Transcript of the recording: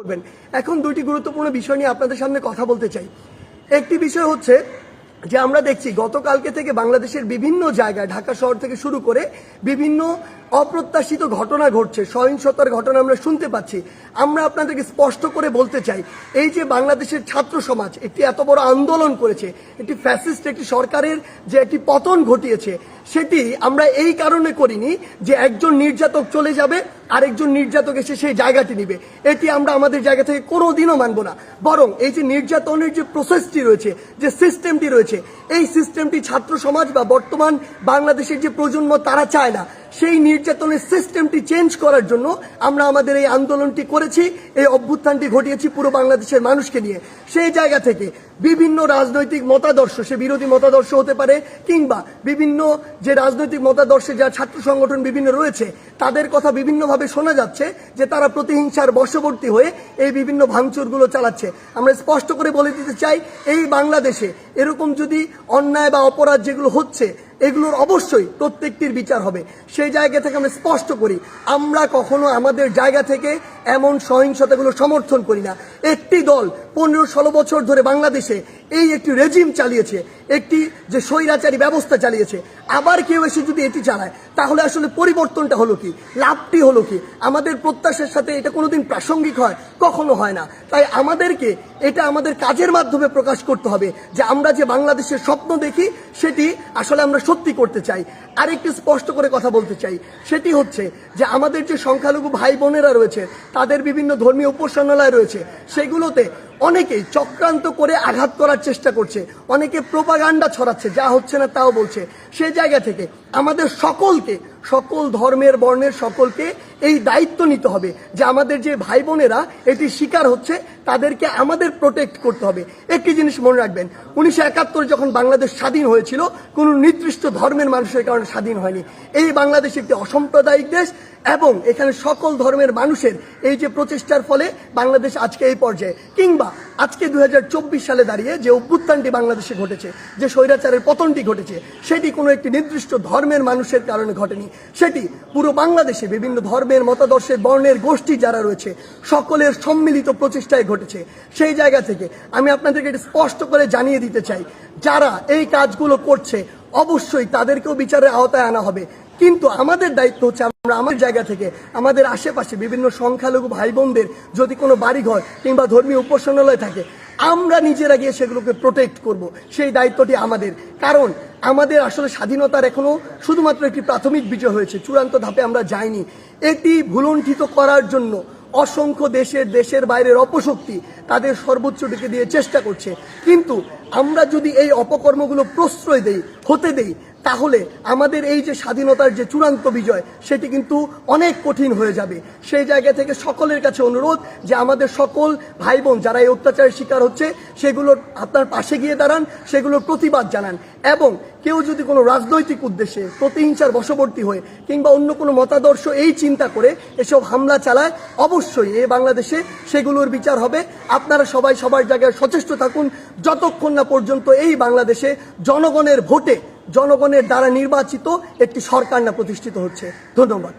করবেন। এখন দুইটি গুরুত্বপূর্ণ বিষয় নিয়ে আপনাদের সামনে কথা বলতে চাই। একটি বিষয় হচ্ছে যে আমরা দেখছি গতকালকে থেকে বাংলাদেশের বিভিন্ন জায়গায় ঢাকা শহর থেকে শুরু করে বিভিন্ন অপ্রত্যাশিত ঘটনা ঘটছে, সহিংসতার ঘটনা আমরা শুনতে পাচ্ছি। আমরা আপনাদেরকে স্পষ্ট করে বলতে চাই, এই যে বাংলাদেশের ছাত্র সমাজ একটি এত বড় আন্দোলন করেছে, একটি ফ্যাসিস্ট একটি সরকারের যে একটি পতন ঘটিয়েছে, সেটি আমরা এই কারণে করিনি যে একজন নির্যাতক চলে যাবে আরেকজন নির্যাতক এসে সেই জায়গাটি নিবে। এটি আমরা আমাদের জায়গা থেকে কোনোদিনও মানব না। বরং এই যে নির্যাতনের যে প্রসেসটি রয়েছে, যে সিস্টেমটি রয়েছে, এই সিস্টেমটি ছাত্র সমাজ বা বর্তমান বাংলাদেশের যে প্রজন্ম তারা চায় না। সেই নির্যাতনের সিস্টেমটি চেঞ্জ করার জন্য আমরা আমাদের এই আন্দোলনটি করেছি, এই অভ্যুত্থানটি ঘটিয়েছি পুরো বাংলাদেশের মানুষকে নিয়ে। সেই জায়গা থেকে বিভিন্ন রাজনৈতিক মতাদর্শ, সে বিরোধী মতাদর্শ হতে পারে কিংবা বিভিন্ন যে রাজনৈতিক মতাদর্শে যা ছাত্র সংগঠন বিভিন্ন রয়েছে, তাদের কথা বিভিন্নভাবে শোনা যাচ্ছে যে তারা প্রতিহিংসার বশবর্তী হয়ে এই বিভিন্ন ভাঙচুরগুলো চালাচ্ছে। আমরা স্পষ্ট করে বলে দিতে চাই, এই বাংলাদেশে এরকম যদি অন্যায় বা অপরাধ যেগুলো হচ্ছে, এগুলোর অবশ্যই প্রত্যেকটির বিচার হবে। সেই জায়গা থেকে আমরা স্পষ্ট করি, আমরা কখনো আমাদের জায়গা থেকে এমন সহিংসতাগুলো সমর্থন করি না। একটি দল 15-16 বছর ধরে বাংলাদেশে এই একটি রেজিম চালিয়েছে, একটি যে স্বৈরাচারী ব্যবস্থা চালিয়েছে, আবার কেউ এসে যদি এটি চালায়, তাহলে আসলে পরিবর্তনটা হলো কি, লাভটি হলো কি? আমাদের প্রত্যাশার সাথে এটা কোনোদিন প্রাসঙ্গিক হয়? কখনো হয় না। তাই আমাদেরকে এটা আমাদের কাজের মাধ্যমে প্রকাশ করতে হবে যে আমরা যে বাংলাদেশের স্বপ্ন দেখি সেটি আসলে আমরা সত্যি করতে চাই। আরেকটি স্পষ্ট করে কথা বলতে চাই, সেটি হচ্ছে যে আমাদের যে সংখ্যালঘু ভাই বোনেরা রয়েছে, তাদের বিভিন্ন ধর্মীয় উপাসনালয় রয়েছে, সেগুলোতে অনেকেই চক্রান্ত করে আঘাত করার চেষ্টা করছে, অনেকে প্রোপাগান্ডা ছড়াচ্ছে, যা হচ্ছে না তাও বলছে। সেই জায়গা থেকে আমাদের সকলকে, সকল ধর্মের বর্ণের সকলকে এই দায়িত্ব নিতে হবে যে আমাদের যে ভাই বোনেরা এটি শিকার হচ্ছে, তাদেরকে আমাদের প্রোটেক্ট করতে হবে। একটি জিনিস মনে রাখবেন, 1971 যখন বাংলাদেশ স্বাধীন হয়েছিল, কোনো নির্দিষ্ট ধর্মের মানুষের কারণে স্বাধীন হয়নি। এই বাংলাদেশ একটি অসাম্প্রদায়িক দেশ এবং এখানে সকল ধর্মের মানুষের এই যে প্রচেষ্টার ফলে বাংলাদেশ আজকে এই পর্যায়ে, কিংবা আজকে 2024 সালে দাঁড়িয়ে যে অভ্যুত্থানটি বাংলাদেশে ঘটেছে, যে স্বৈরাচারের পতনটি ঘটেছে, সেটি কোনো একটি নির্দিষ্ট ধর্মের মানুষের কারণে ঘটেনি। সেটি পুরো বাংলাদেশে বিভিন্ন ধর্মের, মতাদর্শের, বর্ণের গোষ্ঠী যারা রয়েছে, সকলের সম্মিলিত প্রচেষ্টায় ঘটেছে। সেই জায়গা থেকে আমি আপনাদেরকে এটা স্পষ্ট করে জানিয়ে দিতে চাই, যারা এই কাজগুলো করছে অবশ্যই তাদেরকেও বিচারের আওতায় আনা হবে। কিন্তু আমাদের দায়িত্ব হচ্ছে আমরা আমার জায়গা থেকে আমাদের আশেপাশে বিভিন্ন সংখ্যালঘু ভাই বোনদের যদি কোনো বাড়িঘর কিংবা ধর্মীয় উপাসনালয় থাকে, আমরা নিজেরা গিয়ে সেগুলোকে প্রোটেক্ট করব। সেই দায়িত্বটি আমাদের। কারণ আমাদের আসলে স্বাধীনতার এখনো শুধুমাত্র একটি প্রাথমিক বিজয় হয়েছে, চূড়ান্ত ধাপে আমরা যাইনি। এটি ভুলণ্ঠিত করার জন্য অসংখ্য দেশের বাইরের অপশক্তি তাদের সর্বোচ্চটিকে দিয়ে চেষ্টা করছে। কিন্তু আমরা যদি এই অপকর্মগুলো প্রশ্রয় হতে দেই, তাহলে আমাদের এই যে স্বাধীনতার যে চূড়ান্ত বিজয়, সেটি কিন্তু অনেক কঠিন হয়ে যাবে। সেই জায়গা থেকে সকলের কাছে অনুরোধ যে আমাদের সকল ভাই বোন যারা এই অত্যাচারের শিকার হচ্ছে, সেগুলোর আপনার পাশে গিয়ে দাঁড়ান, সেগুলোর প্রতিবাদ জানান। এবং কেউ যদি কোনো রাজনৈতিক উদ্দেশ্যে প্রতিহিংসার বশবর্তী হয়ে কিংবা অন্য কোনো মতাদর্শ এই চিন্তা করে এসব হামলা চালায়, অবশ্যই এই বাংলাদেশে সেগুলোর বিচার হবে। আপনারা সবাই সবার জায়গায় সচেষ্ট থাকুন, যতক্ষণ না পর্যন্ত এই বাংলাদেশে জনগণের ভোটে, জনগণের দ্বারা নির্বাচিত একটি সরকার না প্রতিষ্ঠিত হচ্ছে। ধন্যবাদ।